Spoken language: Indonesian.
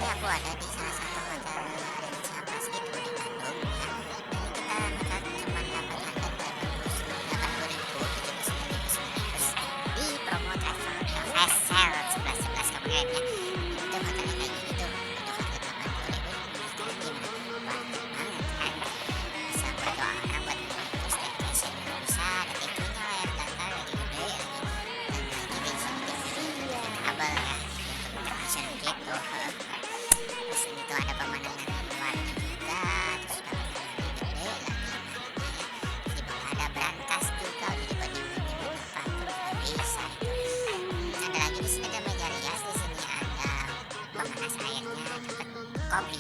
ini aku ada di salah satu hotel di Ciamis gitu di Bandung ya. Ini kita hotel cuma dapat harga 80.000 di promo travel flash sale 11.11 kemarin ya. Itu hotelnya kayak gitu udah harga 80.000 kalian gimana? Wah banget kan, bisa buat doa orang buat staycation bisa, ada TV-nya layar datar lagi gede lagi, dan lagi bisa bikin video kabel ya untuk internasional gitu. Terus ini tuh ada pemandangan luarnya juga, terus kamarnya lagi gede lagi mainnya ya. Di bawah ada brankas juga udah dibanding-banding apa tuh udah bisa itu. Ada lagi di sini ada meja rias, di sini ada pemanas airnya, dapat kopi